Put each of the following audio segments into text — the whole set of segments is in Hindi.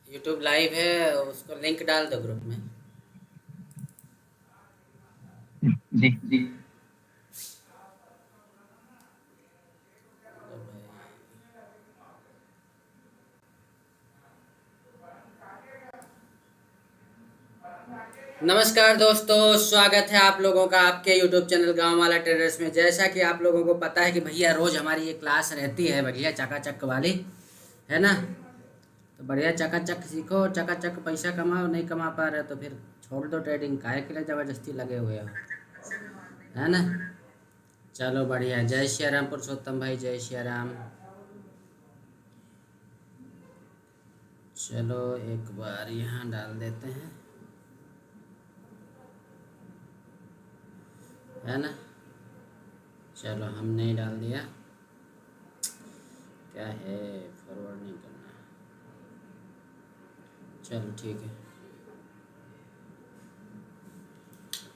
यूट्यूब लाइव है, उसको लिंक डाल दो ग्रुप में। जी जी। नमस्कार दोस्तों, स्वागत है आप लोगों का आपके यूट्यूब चैनल गांव वाला ट्रेडर्स में। जैसा कि आप लोगों को पता है कि भैया रोज हमारी ये क्लास रहती है बढ़िया चकाचक वाली, है ना। तो बढ़िया चकाचक सीखो, चकाचक पैसा कमाओ। नहीं कमा पा रहे तो फिर छोड़ दो ट्रेडिंग, काहे के लिए जबरदस्ती लगे हुए हो, है ना। चलो बढ़िया। जय श्री राम पुरुषोत्तम भाई, जय श्री राम। चलो एक बार यहाँ डाल देते हैं, है ना। चलो हमने डाल दिया। क्या है, फॉरवर्ड नहीं करना। चलो ठीक है,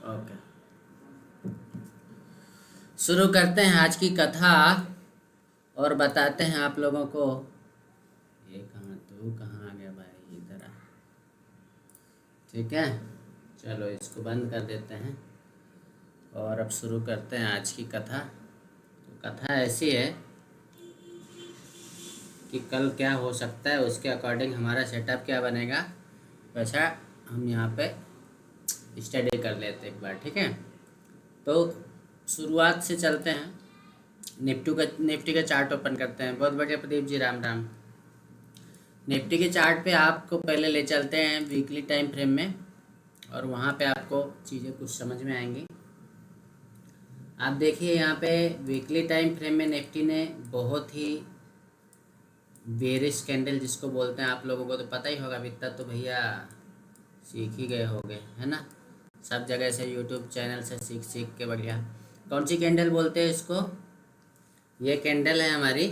ओके। शुरू करते हैं आज की कथा और बताते हैं आप लोगों को। ये कहाँ, तू कहाँ आ गया भाई, इधर आ। ठीक है, चलो इसको बंद कर देते हैं और अब शुरू करते हैं आज की कथा। तो कथा ऐसी है कि कल क्या हो सकता है, उसके अकॉर्डिंग हमारा सेटअप क्या बनेगा, वैसा हम यहाँ पे स्टडी कर लेते हैं एक बार। ठीक है, तो शुरुआत से चलते हैं। निफ्टी का चार्ट ओपन करते हैं। बहुत बढ़िया प्रदीप जी, राम राम। निफ्टी के चार्ट पे आपको पहले ले चलते हैं वीकली टाइम फ्रेम में, और वहाँ पे आपको चीज़ें कुछ समझ में आएंगी। आप देखिए यहाँ पे वीकली टाइम फ्रेम में निफ्टी ने बहुत ही बेरिश कैंडल जिसको बोलते हैं, आप लोगों को तो पता ही होगा, इतना तो भैया सीख ही गए होंगे, है ना। सब जगह से यूट्यूब चैनल से सीख सीख के बढ़िया। कौन सी कैंडल बोलते हैं इसको? ये कैंडल है हमारी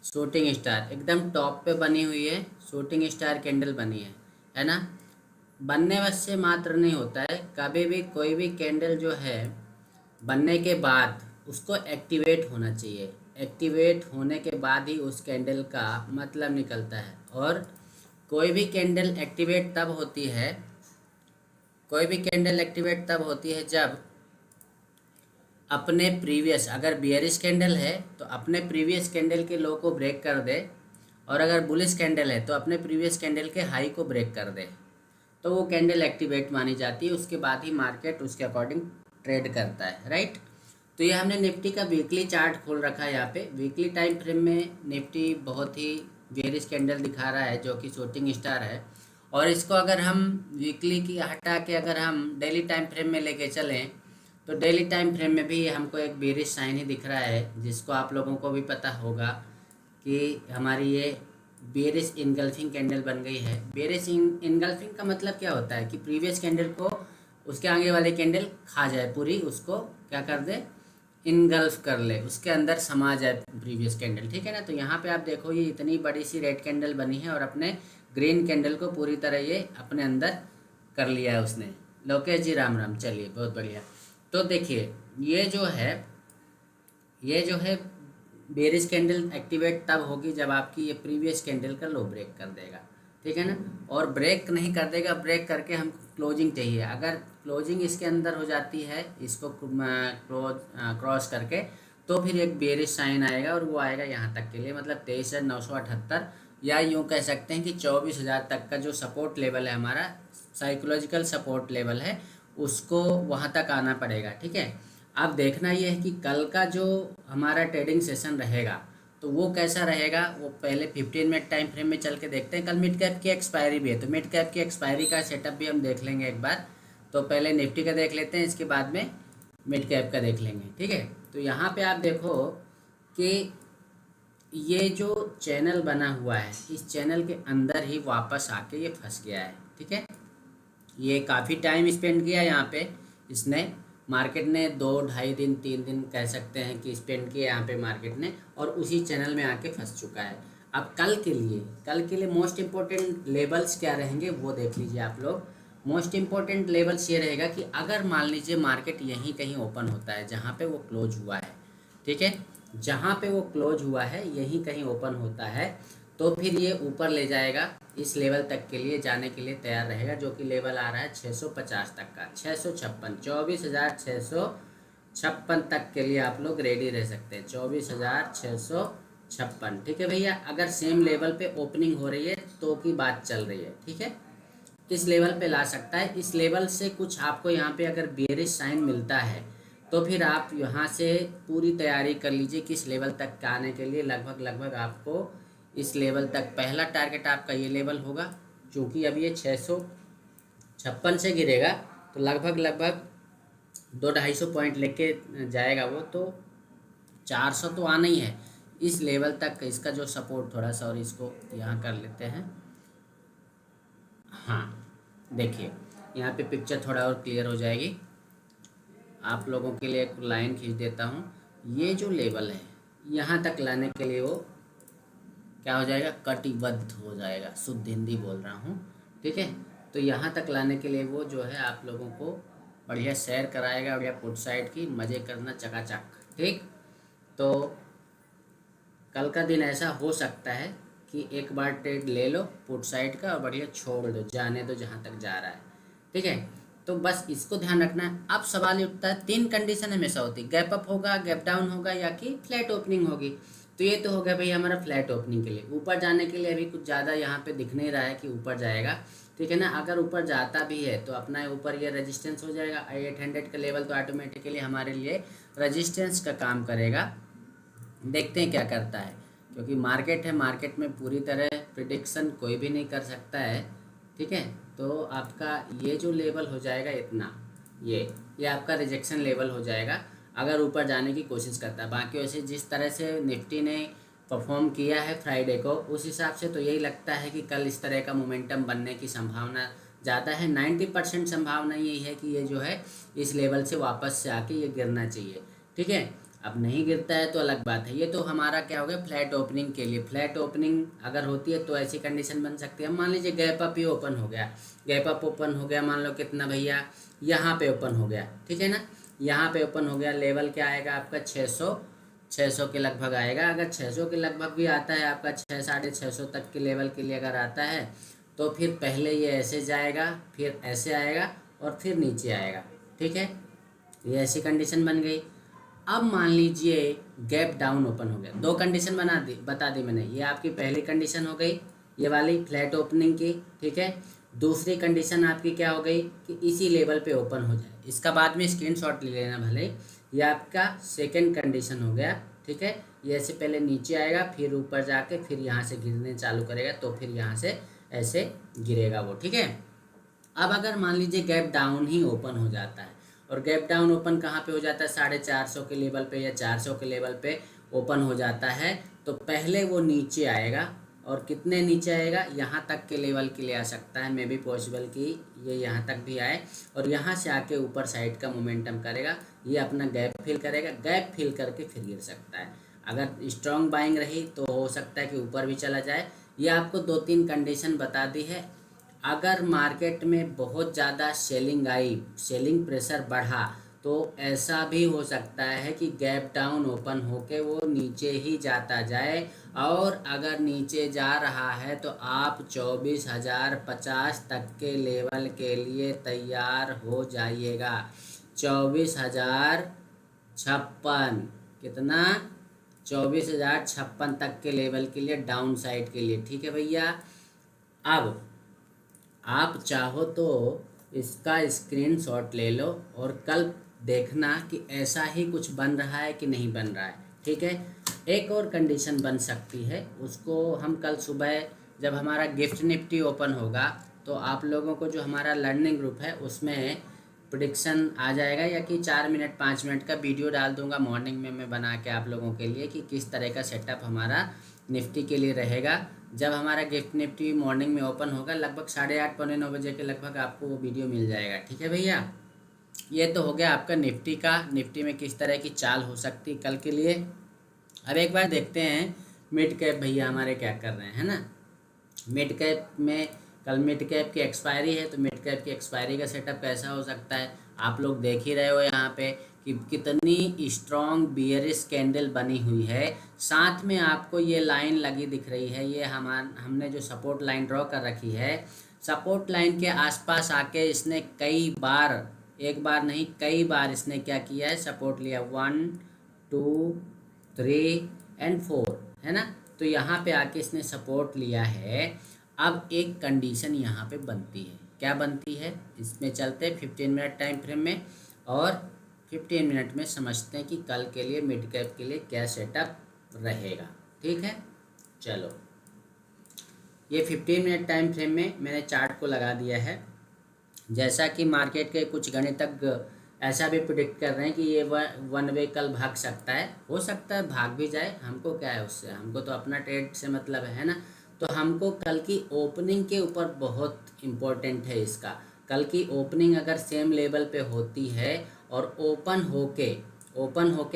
शूटिंग स्टार, एकदम टॉप पे बनी हुई है। शूटिंग स्टार कैंडल बनी है ना। बनने बस से मात्र नहीं होता है, कभी भी कोई भी कैंडल जो है बनने के बाद उसको एक्टिवेट होना चाहिए। एक्टिवेट होने के बाद ही उस कैंडल का मतलब निकलता है। और कोई भी कैंडल एक्टिवेट तब होती है, कोई भी कैंडल एक्टिवेट तब होती है जब अपने प्रीवियस, अगर बियरिश कैंडल है तो अपने प्रीवियस कैंडल के लो को ब्रेक कर दे, और अगर बुलिश कैंडल है तो अपने प्रीवियस कैंडल के हाई को ब्रेक कर दे, तो वो कैंडल एक्टिवेट मानी जाती है। उसके बाद ही मार्केट उसके अकॉर्डिंग ट्रेड करता है, राइट। तो ये हमने निफ्टी का वीकली चार्ट खोल रखा है। यहाँ पे वीकली टाइम फ्रेम में निफ्टी बहुत ही बेरिश कैंडल दिखा रहा है जो कि शूटिंग स्टार है। और इसको अगर हम वीकली की हटा के अगर हम डेली टाइम फ्रेम में लेके चलें तो डेली टाइम फ्रेम में भी हमको एक बेरिश साइन ही दिख रहा है, जिसको आप लोगों को भी पता होगा कि हमारी ये बेरिश इनगल्फिंग कैंडल बन गई है। बेरिश इनगल्फिंग का मतलब क्या होता है कि प्रीवियस कैंडल को उसके आगे वाले कैंडल खा जाए, पूरी उसको क्या कर दे, इनगल्फ कर ले, उसके अंदर समा जाए प्रीवियस कैंडल। ठीक है ना। तो यहाँ पे आप देखो ये इतनी बड़ी सी रेड कैंडल बनी है और अपने ग्रीन कैंडल को पूरी तरह ये अपने अंदर कर लिया है उसने। लोकेश जी, राम राम। चलिए बहुत बढ़िया। तो देखिए ये जो है बेरिश कैंडल एक्टिवेट तब होगी जब आपकी ये प्रीवियस कैंडल का लो ब्रेक कर देगा। ठीक है ना। और ब्रेक नहीं कर देगा, ब्रेक करके हमको क्लोजिंग चाहिए। अगर क्लोजिंग इसके अंदर हो जाती है, इसको क्रॉस करके, तो फिर एक बेरिश साइन आएगा, और वो आएगा यहाँ तक के लिए, मतलब 23,978, या यूँ कह सकते हैं कि 24,000 तक का जो सपोर्ट लेवल है हमारा, साइकोलॉजिकल सपोर्ट लेवल है, उसको वहाँ तक आना पड़ेगा। ठीक है। अब देखना ये है कि कल का जो हमारा ट्रेडिंग सेशन रहेगा तो वो कैसा रहेगा। वो पहले 15 मिनट टाइम फ्रेम में चल के देखते हैं। कल मिड कैप की एक्सपायरी भी है, तो मिड कैप की एक्सपायरी का सेटअप भी हम देख लेंगे एक बार। तो पहले निफ्टी का देख लेते हैं, इसके बाद में मिड कैप का देख लेंगे। ठीक है। तो यहाँ पे आप देखो कि ये जो चैनल बना हुआ है, इस चैनल के अंदर ही वापस आके ये फंस गया है। ठीक है। ये काफ़ी टाइम स्पेंड किया यहाँ पे इसने, मार्केट ने 2-2.5 दिन 3 दिन कह सकते हैं कि स्पेंड किया यहाँ पे मार्केट ने, और उसी चैनल में आके फंस चुका है। अब कल के लिए मोस्ट इम्पोर्टेंट लेवल्स क्या रहेंगे वो देख लीजिए आप लोग। मोस्ट इम्पोर्टेंट लेवल्स ये रहेगा कि अगर मान लीजिए मार्केट यहीं कहीं ओपन होता है जहाँ पे वो क्लोज हुआ है, ठीक है, जहाँ पे वो क्लोज हुआ है यहीं कहीं ओपन होता है, तो फिर ये ऊपर ले जाएगा इस लेवल तक के लिए जाने के लिए तैयार रहेगा, जो कि लेवल आ रहा है 650 तक का, 656, 24,656 तक के लिए आप लोग रेडी रह सकते हैं, 24,656। ठीक है भैया, अगर सेम लेवल पे ओपनिंग हो रही है तो की बात चल रही है। ठीक है, किस लेवल पे ला सकता है, इस लेवल से कुछ आपको यहाँ पे अगर बेरिश साइन मिलता है तो फिर आप यहाँ से पूरी तैयारी कर लीजिए किस लेवल तक आने के लिए। लगभग आपको इस लेवल तक, पहला टारगेट आपका ये लेवल होगा, क्योंकि अब ये 656 से गिरेगा तो लगभग 200-250 पॉइंट लेके जाएगा वो, तो 400 तो आना ही है इस लेवल तक। इसका जो सपोर्ट थोड़ा सा, और इसको यहाँ कर लेते हैं। हाँ देखिए, यहाँ पे पिक्चर थोड़ा और क्लियर हो जाएगी। आप लोगों के लिए एक लाइन खींच देता हूँ। ये जो लेवल है यहाँ तक लाने के लिए वो क्या हो जाएगा, कटिबद्ध हो जाएगा, शुद्ध हिंदी बोल रहा हूँ। ठीक है, तो यहाँ तक लाने के लिए वो जो है आप लोगों को बढ़िया सैर कराएगा, बढ़िया पुट साइड की मज़े करना चकाचक। ठीक, तो कल का दिन ऐसा हो सकता है कि एक बार ट्रेड ले लो पुट साइड का और बढ़िया छोड़ दो, जाने दो जहाँ तक जा रहा है। ठीक है, तो बस इसको ध्यान रखना है। अब सवाल ये उठता है, 3 कंडीशन हमेशा होती है, गैप अप होगा, गैप डाउन होगा, या कि फ्लैट ओपनिंग होगी। तो ये तो हो गया भाई हमारा फ्लैट ओपनिंग के लिए। ऊपर जाने के लिए अभी कुछ ज़्यादा यहाँ पे दिख नहीं रहा है कि ऊपर जाएगा। ठीक है ना, अगर ऊपर जाता भी है तो अपना ऊपर ये रेजिस्टेंस हो जाएगा 800 का लेवल, तो ऑटोमेटिकली हमारे लिए रजिस्टेंस का काम करेगा। देखते हैं क्या करता है, क्योंकि मार्केट है, मार्केट में पूरी तरह प्रिडिक्शन कोई भी नहीं कर सकता है। ठीक है, तो आपका ये जो लेवल हो जाएगा इतना, ये आपका रिजेक्शन लेवल हो जाएगा अगर ऊपर जाने की कोशिश करता है। बाकी वैसे जिस तरह से निफ्टी ने परफॉर्म किया है फ्राइडे को, उस हिसाब से तो यही लगता है कि कल इस तरह का मोमेंटम बनने की संभावना ज़्यादा है। 90% संभावना यही है कि ये जो है इस लेवल से वापस से आके ये गिरना चाहिए। ठीक है, अब नहीं गिरता है तो अलग बात है। ये तो हमारा क्या हो गया फ्लैट ओपनिंग के लिए। फ्लैट ओपनिंग अगर होती है तो ऐसी कंडीशन बन सकती है। मान लीजिए गैप अप ही ओपन हो गया, गैप अप ओपन हो गया, मान लो कितना भैया, यहाँ पे ओपन हो गया। ठीक है ना, यहाँ पे ओपन हो गया, लेवल क्या आएगा आपका 600 के लगभग आएगा। अगर 600 के लगभग भी आता है आपका, 600-650 तक के लेवल के लिए अगर आता है तो फिर पहले ये ऐसे जाएगा, फिर ऐसे आएगा और फिर नीचे आएगा। ठीक है, ये ऐसी कंडीशन बन गई। अब मान लीजिए गैप डाउन ओपन हो गया, 2 कंडीशन बता दी मैंने। ये आपकी पहली कंडीशन हो गई, ये वाली फ्लैट ओपनिंग की। ठीक है, दूसरी कंडीशन आपकी क्या हो गई कि इसी लेवल पे ओपन हो जाए। इसका बाद में स्क्रीनशॉट ले लेना भले। ये आपका सेकंड कंडीशन हो गया। ठीक है, ये ऐसे पहले नीचे आएगा, फिर ऊपर जाके फिर यहाँ से गिरने चालू करेगा, तो फिर यहाँ से ऐसे गिरेगा वो। ठीक है, अब अगर मान लीजिए गैप डाउन ही ओपन हो जाता है, और गैप डाउन ओपन कहाँ पे हो जाता है, 450 के लेवल पे या 400 के लेवल पे ओपन हो जाता है, तो पहले वो नीचे आएगा। और कितने नीचे आएगा, यहाँ तक के लेवल के लिए आ सकता है, मे बी पॉसिबल कि ये यहाँ तक भी आए, और यहाँ से आके ऊपर साइड का मोमेंटम करेगा, ये अपना गैप फिल करेगा, गैप फिल करके फिर गिर सकता है। अगर स्ट्रॉन्ग बाइंग रही तो हो सकता है कि ऊपर भी चला जाए। ये आपको 2-3 कंडीशन बता दी है। अगर मार्केट में बहुत ज़्यादा सेलिंग आई, सेलिंग प्रेशर बढ़ा, तो ऐसा भी हो सकता है कि गैप डाउन ओपन होके वो नीचे ही जाता जाए। और अगर नीचे जा रहा है तो आप 24,050 तक के लेवल के लिए तैयार हो जाइएगा। 24,056, कितना, 24,056 तक के लेवल के लिए डाउन साइड के लिए। ठीक है भैया, अब आप चाहो तो इसका स्क्रीनशॉट ले लो और कल देखना कि ऐसा ही कुछ बन रहा है कि नहीं बन रहा है। ठीक है, एक और कंडीशन बन सकती है, उसको हम कल सुबह जब हमारा गिफ्ट निफ्टी ओपन होगा तो आप लोगों को जो हमारा लर्निंग ग्रुप है उसमें प्रिडिक्शन आ जाएगा, या कि 4 मिनट 5 मिनट का वीडियो डाल दूंगा मॉर्निंग में मैं बना के आप लोगों के लिए, कि किस तरह का सेटअप हमारा निफ्टी के लिए रहेगा। जब हमारा गिफ्ट निफ्टी मॉर्निंग में ओपन होगा लगभग 8:30 पौने 9 बजे के लगभग आपको वो वीडियो मिल जाएगा। ठीक है भैया, ये तो हो गया आपका निफ्टी का, निफ्टी में किस तरह की चाल हो सकती कल के लिए। अब एक बार देखते हैं मिड कैप भैया हमारे क्या कर रहे हैं, है ना। मिड कैप में कल मिड कैप की एक्सपायरी है, तो मिड कैप की एक्सपायरी का सेटअप कैसा हो सकता है आप लोग देख ही रहे हो यहाँ पे कि कितनी स्ट्रॉन्ग बियरिश कैंडल बनी हुई है। साथ में आपको ये लाइन लगी दिख रही है, ये हमने जो सपोर्ट लाइन ड्रॉ कर रखी है, सपोर्ट लाइन के आसपास आके इसने कई बार, एक बार नहीं कई बार इसने क्या किया है, सपोर्ट लिया 1 2 3 एंड 4, है ना। तो यहाँ पे आके इसने सपोर्ट लिया है। अब एक कंडीशन यहाँ पे बनती है, क्या बनती है, इसमें चलते हैं 15 मिनट टाइम फ्रेम में और 15 मिनट में समझते हैं कि कल के लिए मिड कैप के लिए क्या सेटअप रहेगा। ठीक है, चलो ये 15 मिनट टाइम फ्रेम में मैंने चार्ट को लगा दिया है। जैसा कि मार्केट के कुछ गणितज्ञ ऐसा भी प्रिडिक्ट कर रहे हैं कि ये वन वे कल भाग सकता है, हो सकता है भाग भी जाए, हमको क्या है उससे, हमको तो अपना ट्रेड से मतलब है ना। तो हमको कल की ओपनिंग के ऊपर बहुत इम्पोर्टेंट है इसका। कल की ओपनिंग अगर सेम लेवल पे होती है और ओपन होके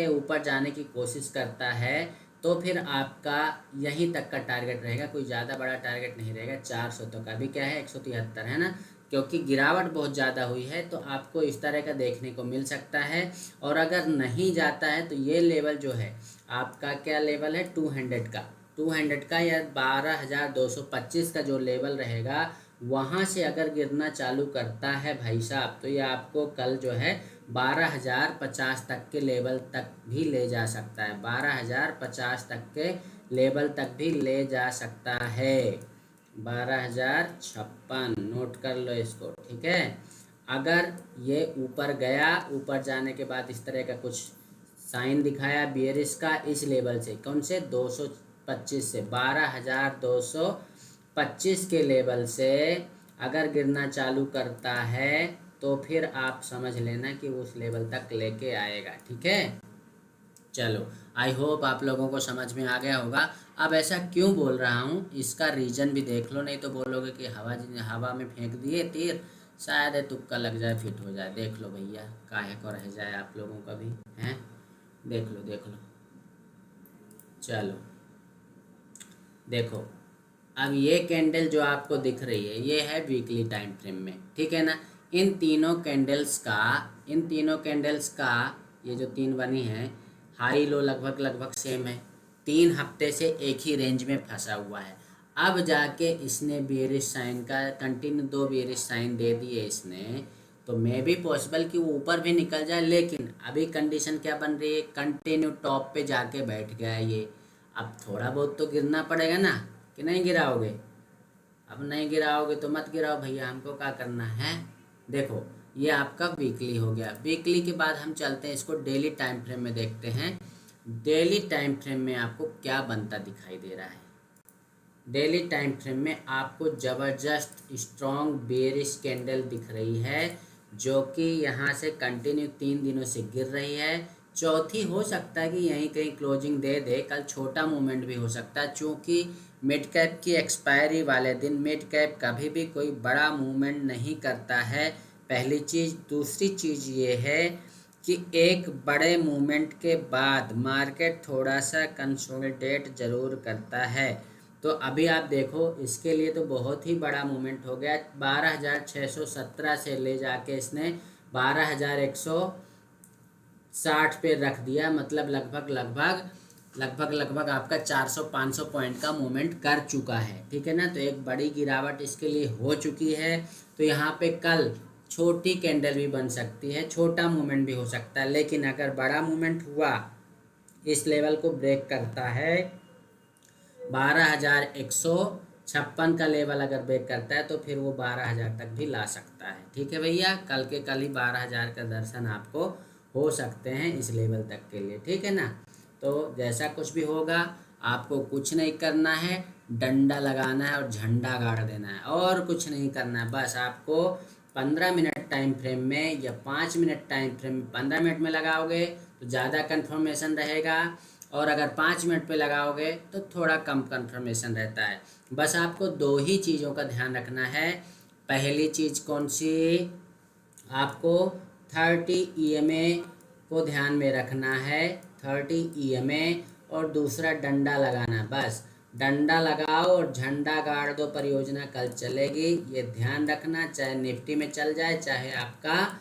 ऊपर जाने की कोशिश करता है तो फिर आपका यहीं तक का टारगेट रहेगा, कोई ज़्यादा बड़ा टारगेट नहीं रहेगा 400 तक। अभी क्या है 173 है ना, क्योंकि गिरावट बहुत ज़्यादा हुई है तो आपको इस तरह का देखने को मिल सकता है। और अगर नहीं जाता है तो ये लेवल जो है आपका क्या लेवल है 200 का या 12,225 का जो लेवल रहेगा, वहाँ से अगर गिरना चालू करता है भाई साहब तो ये आपको कल जो है 12,050 तक के लेवल तक भी ले जा सकता है, 12,050 तक के लेवल तक भी ले जा सकता है, 12,056 नोट कर लो इसको। ठीक है, अगर ये ऊपर गया, ऊपर जाने के बाद इस तरह का कुछ साइन दिखाया बियरिश का इस लेवल से, कौन से 225 से 12,225 के लेवल से अगर गिरना चालू करता है तो फिर आप समझ लेना कि उस लेवल तक लेके आएगा। ठीक है, चलो आई होप आप लोगों को समझ में आ गया होगा। अब ऐसा क्यों बोल रहा हूँ इसका रीज़न भी देख लो, नहीं तो बोलोगे कि हवा में फेंक दिए तीर, शायद है तुक्का लग जाए फिट हो जाए। देख लो भैया, काहे को रह जाए आप लोगों का भी, हैं, देख लो। चलो देखो, अब ये कैंडल जो आपको दिख रही है ये है वीकली टाइम फ्रेम में, ठीक है ना। इन तीनों कैंडल्स का ये जो तीन बनी है, हाई लो लगभग सेम है, 3 हफ्ते से एक ही रेंज में फंसा हुआ है। अब जाके इसने बेयरिश साइन का कंटिन्यू 2 बेयरिश साइन दे दिए इसने, तो मे भी पॉसिबल कि वो ऊपर भी निकल जाए, लेकिन अभी कंडीशन क्या बन रही है, कंटिन्यू टॉप पे जाके बैठ गया है ये। अब थोड़ा बहुत तो गिरना पड़ेगा ना, कि नहीं गिराओगे? अब नहीं गिराओगे तो मत गिराओ भैया, हमको क्या करना है। देखो ये आपका वीकली हो गया। वीकली के बाद हम चलते हैं इसको डेली टाइम फ्रेम में देखते हैं। डेली टाइम फ्रेम में आपको क्या बनता दिखाई दे रहा है। डेली टाइम फ्रेम में आपको ज़बरदस्त स्ट्रॉन्ग बेयरिश कैंडल दिख रही है, जो कि यहाँ से कंटिन्यू 3 दिनों से गिर रही है। चौथी हो सकता है कि यहीं कहीं क्लोजिंग दे दे, कल छोटा मूवमेंट भी हो सकता है, चूँकि मिड कैप की एक्सपायरी वाले दिन मिड कैप कभी भी कोई बड़ा मूवमेंट नहीं करता है, पहली चीज़। दूसरी चीज़ ये है कि एक बड़े मूवमेंट के बाद मार्केट थोड़ा सा कंसोलिडेट ज़रूर करता है। तो अभी आप देखो इसके लिए तो बहुत ही बड़ा मूवमेंट हो गया, 12,617 से ले जाके इसने 12,160 पे रख दिया, मतलब लगभग आपका 400-500 पॉइंट का मूवमेंट कर चुका है। ठीक है ना, तो एक बड़ी गिरावट इसके लिए हो चुकी है। तो यहाँ पे कल छोटी कैंडल भी बन सकती है, छोटा मूवमेंट भी हो सकता है, लेकिन अगर बड़ा मूवमेंट हुआ, इस लेवल को ब्रेक करता है 12,156 का लेवल अगर ब्रेक करता है तो फिर वो 12,000 तक भी ला सकता है। ठीक है भैया, कल के कल ही 12,000 का दर्शन आपको हो सकते हैं इस लेवल तक के लिए। ठीक है ना, तो जैसा कुछ भी होगा आपको कुछ नहीं करना है, डंडा लगाना है और झंडा गाड़ देना है, और कुछ नहीं करना है। बस आपको 15 मिनट टाइम फ्रेम में या 5 मिनट टाइम फ्रेम में, 15 मिनट में लगाओगे तो ज़्यादा कंफर्मेशन रहेगा, और अगर 5 मिनट पे लगाओगे तो थोड़ा कम कंफर्मेशन रहता है। बस आपको 2 ही चीज़ों का ध्यान रखना है। पहली चीज़ कौन सी, आपको 30 EMA को ध्यान में रखना है, 30 EMA, और दूसरा डंडा लगाना। बस डंडा लगाओ और झंडा गाड़ दो, परियोजना कल चलेगी। ये ध्यान रखना, चाहे निफ्टी में चल जाए, चाहे आपका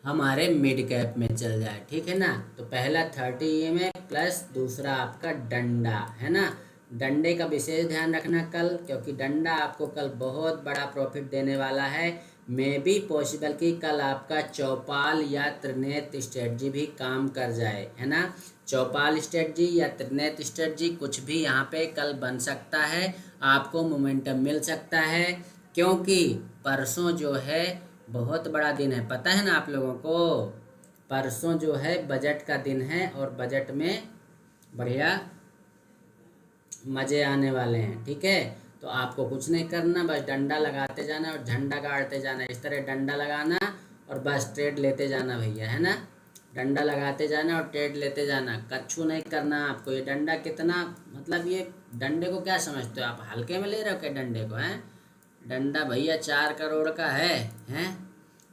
हमारे मिड कैप में चल जाए, ठीक है ना। तो पहला 30 EMA प्लस दूसरा आपका डंडा, है ना। डंडे का विशेष ध्यान रखना कल, क्योंकि डंडा आपको कल बहुत बड़ा प्रॉफिट देने वाला है। मे बी पॉसिबल कि कल आपका चौपाल या त्रिनेत स्ट्रेटजी भी काम कर जाए, है ना। चौपाल स्ट्रेटजी या त्रिनेत स्ट्रेटजी कुछ भी यहाँ पे कल बन सकता है, आपको मोमेंटम मिल सकता है, क्योंकि परसों जो है बहुत बड़ा दिन है, पता है ना आप लोगों को। परसों जो है बजट का दिन है, और बजट में बढ़िया मज़े आने वाले हैं, ठीक है। तो आपको कुछ नहीं करना, बस डंडा लगाते जाना और झंडा गाड़ते जाना, इस तरह डंडा लगाना और बस ट्रेड लेते जाना भैया, है ना। डंडा लगाते जाना और ट्रेड लेते जाना, कच्छू नहीं करना आपको। ये डंडा कितना, मतलब ये डंडे को क्या समझते हो आप, हल्के में ले रहे हो क्या डंडे को, हैं। डंडा भैया 4 करोड़ का है, हैं।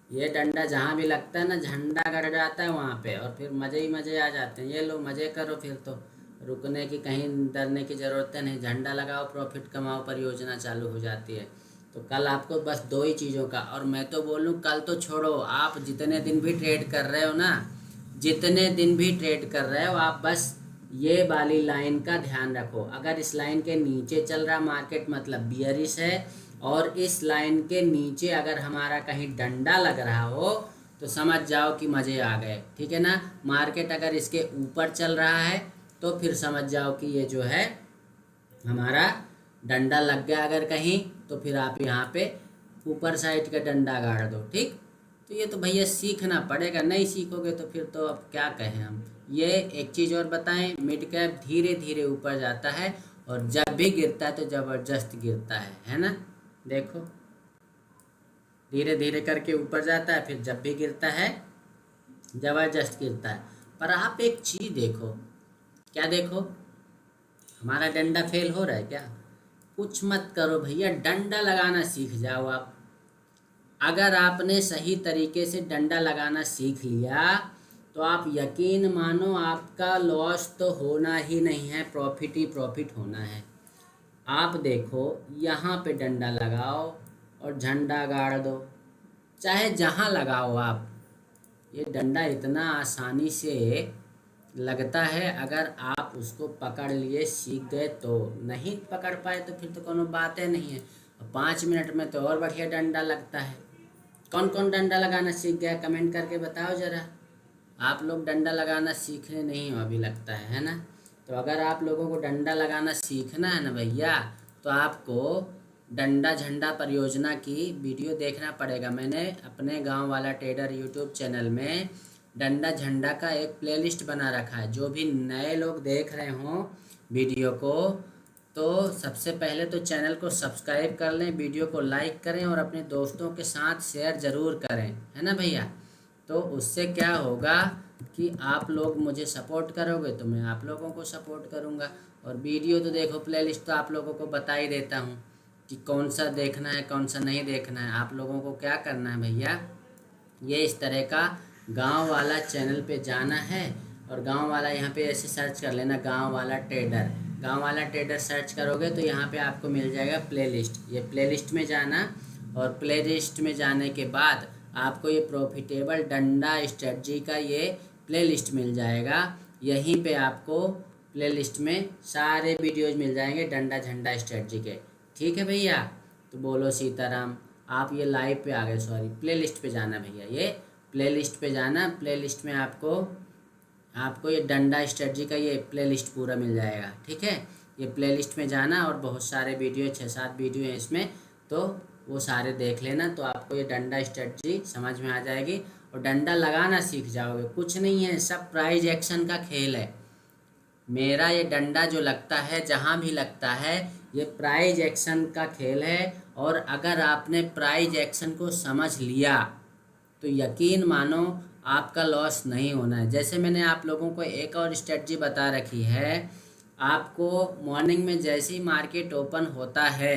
ये डंडा जहाँ भी लगता है ना, झंडा गड़ जाता है वहाँ पे, और फिर मज़े ही मज़े आ जाते हैं। ये लो मज़े करो, फिर तो रुकने की कहीं डरने की ज़रूरत है नहीं, झंडा लगाओ प्रॉफिट कमाओ, परियोजना चालू हो जाती है। तो कल आपको बस 2 ही चीज़ों का, और मैं तो बोलूँ कल तो छोड़ो, आप जितने दिन भी ट्रेड कर रहे हो ना, जितने दिन भी ट्रेड कर रहे हो आप, बस ये वाली लाइन का ध्यान रखो। अगर इस लाइन के नीचे चल रहा मार्केट मतलब बियरिश है, और इस लाइन के नीचे अगर हमारा कहीं डंडा लग रहा हो तो समझ जाओ कि मज़े आ गए, ठीक है ना। मार्केट अगर इसके ऊपर चल रहा है तो फिर समझ जाओ कि ये जो है हमारा डंडा लग गया, अगर कहीं तो फिर आप यहाँ पे ऊपर साइड का डंडा गाड़ दो, ठीक। तो ये तो भैया सीखना पड़ेगा, नहीं सीखोगे तो फिर तो अब क्या कहें हम। ये एक चीज़ और बताएं, मिड कैप धीरे धीरे ऊपर जाता है, और जब भी गिरता है तो ज़बरदस्त गिरता है ना। देखो धीरे धीरे करके ऊपर जाता है, फिर जब भी गिरता है ज़बरदस्त गिरता है। पर आप एक चीज़ देखो, क्या देखो, हमारा डंडा फेल हो रहा है क्या। कुछ मत करो भैया, डंडा लगाना सीख जाओ आप। अगर आपने सही तरीके से डंडा लगाना सीख लिया तो आप यकीन मानो आपका लॉस तो होना ही नहीं है, प्रॉफिट ही प्रॉफिट होना है। आप देखो यहाँ पे डंडा लगाओ और झंडा गाड़ दो, चाहे जहाँ लगाओ आप। ये डंडा इतना आसानी से लगता है, अगर आप उसको पकड़ लिए सीख गए तो। नहीं पकड़ पाए तो फिर तो कोनो बात है नहीं है। 5 मिनट में तो और बढ़िया डंडा लगता है। कौन कौन डंडा लगाना सीख गया कमेंट करके बताओ ज़रा। आप लोग डंडा लगाना सीखने नहीं हो अभी लगता है ना। तो अगर आप लोगों को डंडा लगाना सीखना है ना भैया, तो आपको डंडा झंडा परियोजना की वीडियो देखना पड़ेगा। मैंने अपने गांव वाला ट्रेडर यूट्यूब चैनल में डंडा झंडा का एक प्लेलिस्ट बना रखा है। जो भी नए लोग देख रहे हों वीडियो को, तो सबसे पहले तो चैनल को सब्सक्राइब कर लें, वीडियो को लाइक करें और अपने दोस्तों के साथ शेयर ज़रूर करें, है ना भैया। तो उससे क्या होगा कि आप लोग मुझे सपोर्ट करोगे तो मैं आप लोगों को सपोर्ट करूँगा। और वीडियो तो देखो, प्लेलिस्ट तो आप लोगों को बता ही देता हूँ कि कौन सा देखना है कौन सा नहीं देखना है। आप लोगों को क्या करना है भैया, ये इस तरह का गांव वाला चैनल पे जाना है, और गांव वाला यहाँ पे ऐसे सर्च कर लेना, गांव वाला ट्रेडर। गांव वाला ट्रेडर सर्च करोगे तो यहाँ पे आपको मिल जाएगा प्लेलिस्ट। ये प्लेलिस्ट में जाना, और प्लेलिस्ट में जाने के बाद आपको ये प्रॉफिटेबल डंडा स्ट्रेटजी का ये प्लेलिस्ट मिल जाएगा। यहीं पे आपको प्लेलिस्ट में सारे वीडियोज मिल जाएंगे डंडा झंडा स्ट्रेटजी के, ठीक है भैया। तो बोलो सीताराम। आप ये लाइव पे आ गए, सॉरी प्लेलिस्ट पे जाना भैया, ये प्लेलिस्ट पे जाना। प्लेलिस्ट में आपको आपको ये डंडा स्ट्रेटजी का ये प्लेलिस्ट पूरा मिल जाएगा, ठीक है। ये प्लेलिस्ट में जाना और बहुत सारे वीडियो 6-7 वीडियो हैं इसमें, तो वो सारे देख लेना, तो आपको ये डंडा स्ट्रेटजी समझ में आ जाएगी और डंडा लगाना सीख जाओगे। कुछ नहीं है, सब प्राइज एक्शन का खेल है। मेरा ये डंडा जो लगता है जहाँ भी लगता है, ये प्राइज एक्शन का खेल है। और अगर आपने प्राइज एक्शन को समझ लिया तो यकीन मानो आपका लॉस नहीं होना है। जैसे मैंने आप लोगों को एक और स्ट्रेटजी बता रखी है, आपको मॉर्निंग में जैसे ही मार्केट ओपन होता है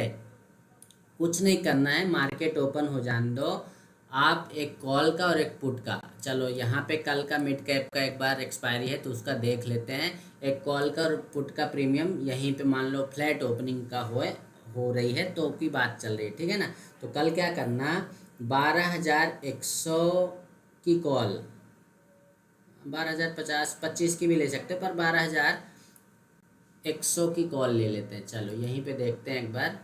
कुछ नहीं करना है, मार्केट ओपन हो जाने दो। आप एक कॉल का और एक पुट का, चलो यहाँ पे कल का मिड कैप का एक बार एक्सपायरी है तो उसका देख लेते हैं। एक कॉल का और पुट का प्रीमियम यहीं पे मान लो फ्लैट ओपनिंग का हो रही है तो की बात चल रही है, ठीक है ना। तो कल क्या करना, 12,100 की कॉल, 12,050 25 की भी ले सकते हो, पर 12,100 की कॉल ले लेते हैं। चलो यहीं पे देखते हैं एक बार,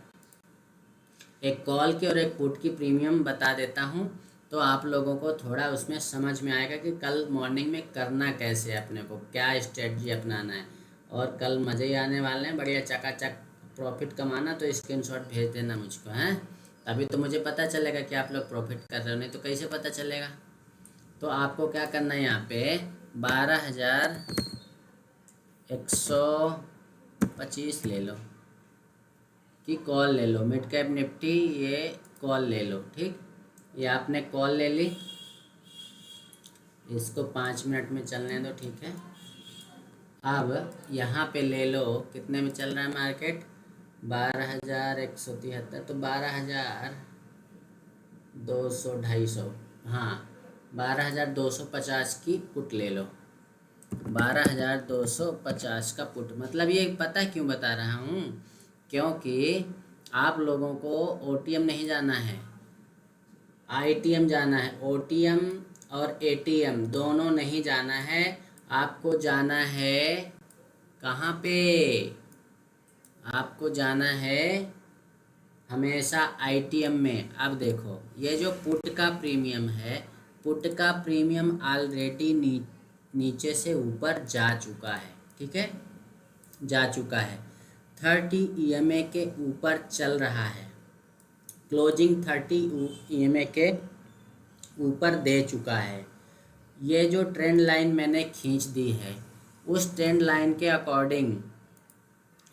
एक कॉल की और एक पुट की प्रीमियम बता देता हूँ, तो आप लोगों को थोड़ा उसमें समझ में आएगा कि कल मॉर्निंग में करना कैसे है, अपने को क्या स्ट्रेटजी अपनाना है। और कल मज़े ही आने वाले हैं, बढ़िया चकाचक प्रॉफिट कमाना। तो स्क्रीनशॉट भेज देना मुझको, हैं, तभी तो मुझे पता चलेगा कि आप लोग प्रॉफिट कर रहे हो, नहीं तो कैसे पता चलेगा। तो आपको क्या करना है, यहाँ पे 12,125 ले लो कि कॉल ले लो, मिड कैप निफ्टी, ये कॉल ले लो, ठीक। ये आपने कॉल ले ली, इसको 5 मिनट में चलने दो, ठीक है। अब यहाँ पे ले लो, कितने में चल रहा है मार्केट, 12,173, तो 12,200 250, हाँ 12,250 की पुट ले लो, 12,250 का पुट। मतलब ये पता है क्यों बता रहा हूँ, क्योंकि आप लोगों को ओटीएम नहीं जाना है, आईटीएम जाना है। ओटीएम और एटीएम दोनों नहीं जाना है, आपको जाना है कहाँ पे, आपको जाना है हमेशा आईटीएम में। अब देखो, ये जो पुट का प्रीमियम है, पुट का प्रीमियम ऑलरेडी नीचे से ऊपर जा चुका है, ठीक है, जा चुका है, 30 ईएमए के ऊपर चल रहा है, क्लोजिंग 30 ईएमए के ऊपर दे चुका है। ये जो ट्रेंड लाइन मैंने खींच दी है, उस ट्रेंड लाइन के अकॉर्डिंग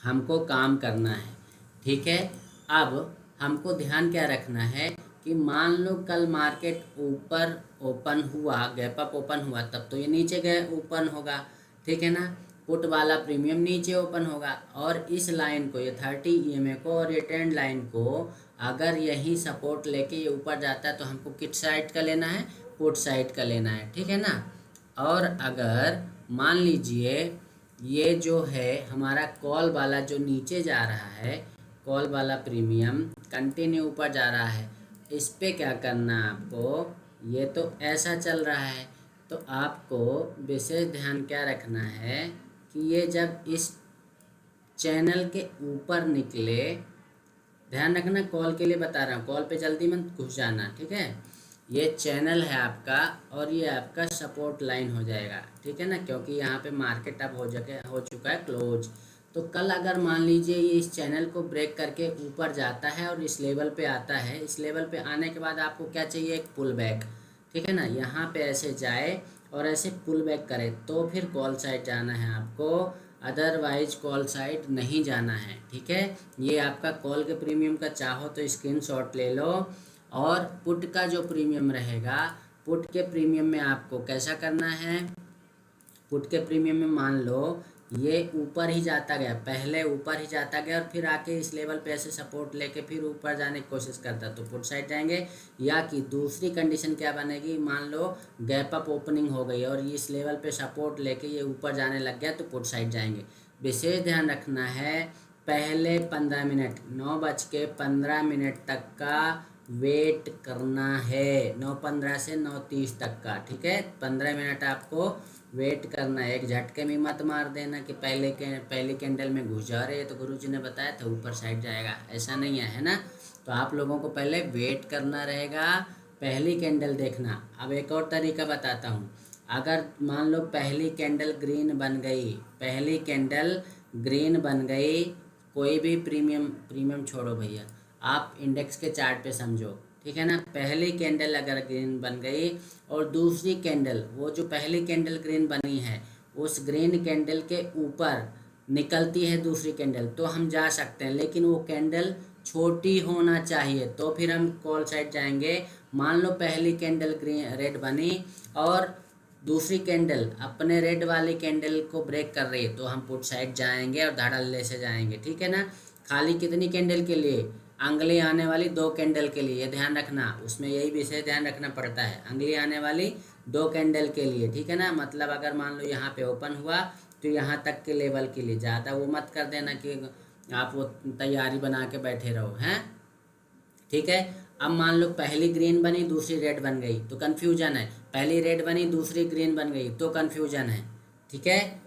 हमको काम करना है, ठीक है। अब हमको ध्यान क्या रखना है कि मान लो कल मार्केट ऊपर ओपन हुआ, गैप अप ओपन हुआ, तब तो ये नीचे गए ओपन होगा, ठीक है ना, पुट वाला प्रीमियम नीचे ओपन होगा। और इस लाइन को, ये 30 ईएमए को और ये ट्रेंड लाइन को अगर यही सपोर्ट लेके ये ऊपर जाता है, तो हमको किस साइड का लेना है, पुट साइड का लेना है, ठीक है ना। और अगर मान लीजिए ये जो है हमारा कॉल वाला जो नीचे जा रहा है, कॉल वाला प्रीमियम कंटिन्यू ऊपर जा रहा है, इस पे क्या करना है आपको, ये तो ऐसा चल रहा है, तो आपको विशेष ध्यान क्या रखना है कि ये जब इस चैनल के ऊपर निकले, ध्यान रखना, कॉल के लिए बता रहा हूँ, कॉल पे जल्दी मत घुस जाना, ठीक है। ये चैनल है आपका और ये आपका सपोर्ट लाइन हो जाएगा, ठीक है ना, क्योंकि यहाँ पे मार्केट अब हो चुका है क्लोज। तो कल अगर मान लीजिए ये इस चैनल को ब्रेक करके ऊपर जाता है और इस लेवल पे आता है, इस लेवल पे आने के बाद आपको क्या चाहिए, एक पुल बैक, ठीक है ना, यहाँ पे ऐसे जाए और ऐसे पुल बैक करे, तो फिर कॉल साइड जाना है आपको, अदरवाइज कॉल साइड नहीं जाना है, ठीक है। ये आपका कॉल के प्रीमियम का चाहो तो स्क्रीनशॉट ले लो। और पुट का जो प्रीमियम रहेगा, पुट के प्रीमियम में आपको कैसा करना है, पुट के प्रीमियम में मान लो ये ऊपर ही जाता गया, पहले ऊपर ही जाता गया और फिर आके इस लेवल पे ऐसे सपोर्ट लेके फिर ऊपर जाने की कोशिश करता, तो पुट साइड जाएंगे। या कि दूसरी कंडीशन क्या बनेगी, मान लो गैप अप ओपनिंग हो गई और इस लेवल पे सपोर्ट लेके ये ऊपर जाने लग गया, तो पुट साइड जाएंगे। विशेष ध्यान रखना है, पहले 15 मिनट, 9:15 तक का वेट करना है, 9:15 से 9:30 तक का, ठीक है, 15 मिनट आपको वेट करना है। एक झटके में मत मार देना कि पहली कैंडल में घुस जा रहे हैं, तो गुरुजी ने बताया था ऊपर साइड जाएगा, ऐसा नहीं है ना। तो आप लोगों को पहले वेट करना रहेगा, पहली कैंडल देखना। अब एक और तरीका बताता हूँ, अगर मान लो पहली कैंडल ग्रीन बन गई, पहली कैंडल ग्रीन बन गई, कोई भी प्रीमियम छोड़ो भैया, आप इंडेक्स के चार्ट पे समझो, ठीक है ना। पहली कैंडल अगर ग्रीन बन गई और दूसरी कैंडल, वो जो पहली कैंडल ग्रीन बनी है, उस ग्रीन कैंडल के ऊपर निकलती है दूसरी कैंडल, तो हम जा सकते हैं, लेकिन वो कैंडल छोटी होना चाहिए, तो फिर हम कॉल साइड जाएंगे। मान लो पहली कैंडल ग्रीन रेड बनी और दूसरी कैंडल अपने रेड वाली कैंडल को ब्रेक कर रही है, तो हम पुट साइड जाएंगे और धड़ल्ले से जाएंगे, ठीक है ना। खाली कितनी कैंडल के लिए, अंगली आने वाली 2 कैंडल के लिए, ये ध्यान रखना, उसमें यही विषय ध्यान रखना पड़ता है, अंगली आने वाली 2 कैंडल के लिए, ठीक है ना। मतलब अगर मान लो यहाँ पे ओपन हुआ तो यहाँ तक के लेवल के लिए, ज़्यादा वो मत कर देना कि आप वो तैयारी बना के बैठे रहो, हैं, ठीक है। अब मान लो पहली ग्रीन बनी दूसरी रेड बन गई तो कन्फ्यूजन है, पहली रेड बनी दूसरी ग्रीन बन गई तो कन्फ्यूजन है। ठीक है,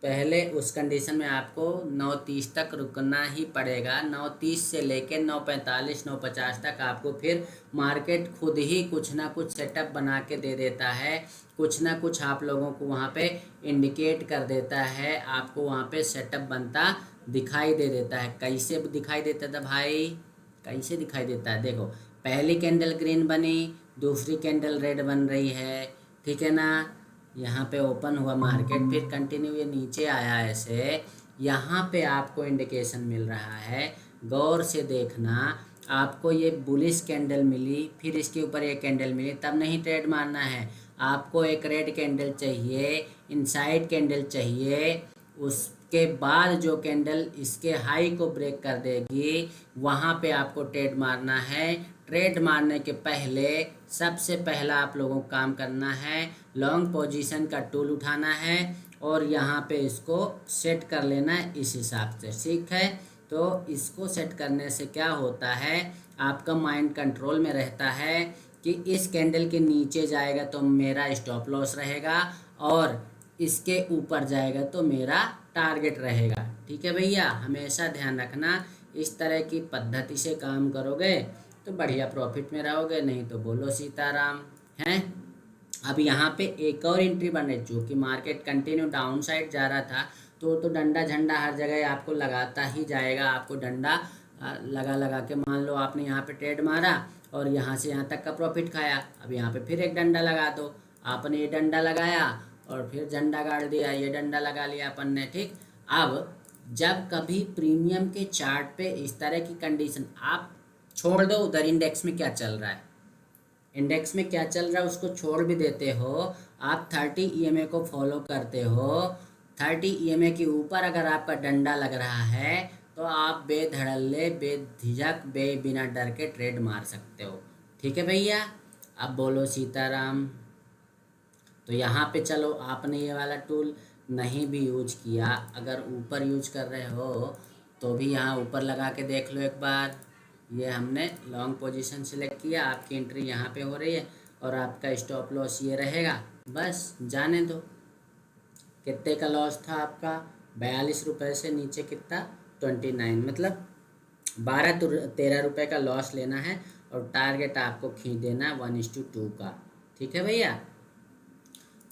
पहले उस कंडीशन में आपको 9:30 तक रुकना ही पड़ेगा। 9:30 से लेके 9:45 9:50 तक आपको फिर मार्केट खुद ही कुछ ना कुछ सेटअप बना के दे देता है, कुछ ना कुछ आप लोगों को वहाँ पे इंडिकेट कर देता है, आपको वहाँ पे सेटअप बनता दिखाई दे देता है। कैसे दिखाई देता था भाई, कैसे दिखाई देता है, देखो पहली कैंडल ग्रीन बनी दूसरी कैंडल रेड बन रही है, ठीक है ना। यहाँ पे ओपन हुआ मार्केट, फिर कंटिन्यू ये नीचे आया ऐसे, यहाँ पे आपको इंडिकेशन मिल रहा है, गौर से देखना। आपको ये बुलिश कैंडल मिली, फिर इसके ऊपर ये कैंडल मिली, तब नहीं ट्रेड मारना है। आपको एक रेड कैंडल चाहिए, इनसाइड कैंडल चाहिए, उसके बाद जो कैंडल इसके हाई को ब्रेक कर देगी वहाँ पे आपको ट्रेड मारना है। ट्रेड मारने के पहले सबसे पहला आप लोगों को काम करना है, लॉन्ग पोजीशन का टूल उठाना है और यहाँ पे इसको सेट कर लेना है इस हिसाब से, ठीक है। तो इसको सेट करने से क्या होता है, आपका माइंड कंट्रोल में रहता है कि इस कैंडल के नीचे जाएगा तो मेरा स्टॉप लॉस रहेगा और इसके ऊपर जाएगा तो मेरा टारगेट रहेगा। ठीक है भैया, हमेशा ध्यान रखना, इस तरह की पद्धति से काम करोगे तो बढ़िया प्रॉफिट में रहोगे, नहीं तो बोलो सीताराम। हैं, अब यहाँ पे एक और एंट्री बने, जो कि मार्केट कंटिन्यू डाउन साइड जा रहा था तो डंडा झंडा हर जगह आपको लगाता ही जाएगा। आपको डंडा लगा लगा के, मान लो आपने यहाँ पे ट्रेड मारा और यहाँ से यहाँ तक का प्रॉफिट खाया, अब यहाँ पे फिर एक डंडा लगा दो। आपने ये डंडा लगाया और फिर झंडा गाड़ दिया, ये डंडा लगा लिया अपन ने, ठीक। अब जब कभी प्रीमियम के चार्ट पे इस तरह की कंडीशन, आप छोड़ दो उधर इंडेक्स में क्या चल रहा है, इंडेक्स में क्या चल रहा है उसको छोड़ भी देते हो, आप 30 EMA को फॉलो करते हो। 30 EMA के ऊपर अगर आपका डंडा लग रहा है तो आप बेधड़ल्ले बेझिझक बिना डर के ट्रेड मार सकते हो। ठीक है भैया, अब बोलो सीताराम। तो यहाँ पे चलो आपने ये वाला टूल नहीं भी यूज किया, अगर ऊपर यूज कर रहे हो तो भी यहाँ ऊपर लगा के देख लो एक बार। ये हमने लॉन्ग पोजीशन सेलेक्ट किया, आपकी एंट्री यहाँ पे हो रही है और आपका स्टॉप लॉस ये रहेगा, बस जाने दो। कितने का लॉस था आपका, 42 रुपये से नीचे कितना, 29, मतलब 12-13 रुपये का लॉस लेना है और टारगेट आपको खींच देना है 1:2 का। ठीक है भैया,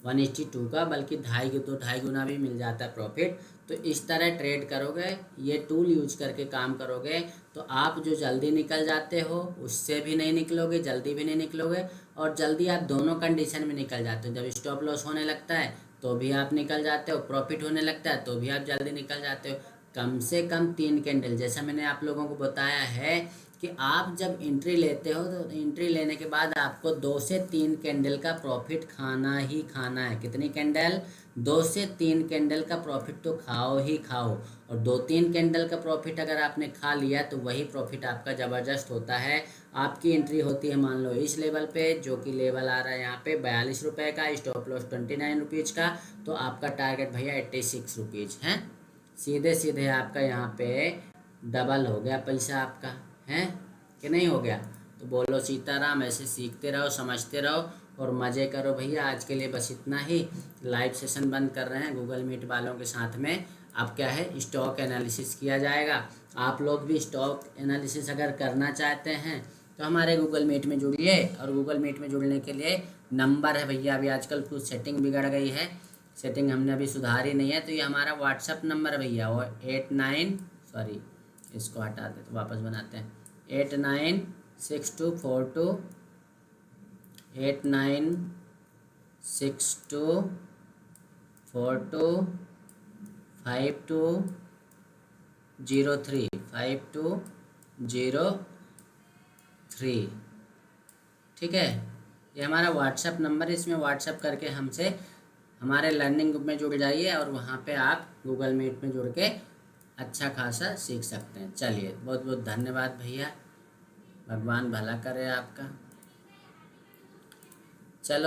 1:2 का, बल्कि 2.5 गुना भी मिल जाता है प्रॉफिट। तो इस तरह ट्रेड करोगे, ये टूल यूज करके काम करोगे तो आप जो जल्दी निकल जाते हो उससे भी नहीं निकलोगे, जल्दी भी नहीं निकलोगे, और जल्दी आप दोनों कंडीशन में निकल जाते हो। जब स्टॉप लॉस होने लगता है तो भी आप निकल जाते हो, प्रॉफिट होने लगता है तो भी आप जल्दी निकल जाते हो। कम से कम 3 कैंडल, जैसा मैंने आप लोगों को बताया है कि आप जब एंट्री लेते हो तो एंट्री लेने के बाद आपको 2 से 3 कैंडल का प्रॉफिट खाना ही खाना है। कितनी कैंडल, 2 से 3 कैंडल का प्रॉफिट तो खाओ ही खाओ, और 2-3 कैंडल का प्रॉफिट अगर आपने खा लिया तो वही प्रॉफिट आपका ज़बरदस्त होता है। आपकी एंट्री होती है मान लो इस लेवल पे, जो कि लेवल आ रहा है यहाँ पे 42 रुपये का, स्टॉप लॉस 29 रुपीज़ का, तो आपका टारगेट भैया 86 रुपीज़ है। सीधे सीधे आपका यहाँ पे डबल हो गया पैसा आपका, है कि नहीं हो गया। तो बोलो सीताराम, ऐसे सीखते रहो, समझते रहो और मज़े करो भैया। आज के लिए बस इतना ही, लाइव सेशन बंद कर रहे हैं गूगल मीट वालों के साथ में। अब क्या है, स्टॉक एनालिसिस किया जाएगा। आप लोग भी स्टॉक एनालिसिस अगर करना चाहते हैं तो हमारे गूगल मीट में जुड़िए, और गूगल मीट में जुड़ने के लिए नंबर है भैया, अभी आजकल कुछ सेटिंग बिगड़ गई है, सेटिंग हमने अभी सुधारी नहीं है, तो ये हमारा व्हाट्सअप नंबर है भैया, वो 89, सॉरी इसको हटा दे तो वापस बनाते हैं, 896242 5203 ठीक है। ये हमारा व्हाट्सअप नंबर है, इसमें व्हाट्सअप करके हमसे हमारे लर्निंग ग्रुप में जुड़ जाइए और वहाँ पे आप गूगल मीट में जुड़ के अच्छा खासा सीख सकते हैं। चलिए, बहुत बहुत धन्यवाद भैया, भगवान भला करे आपका। चलो।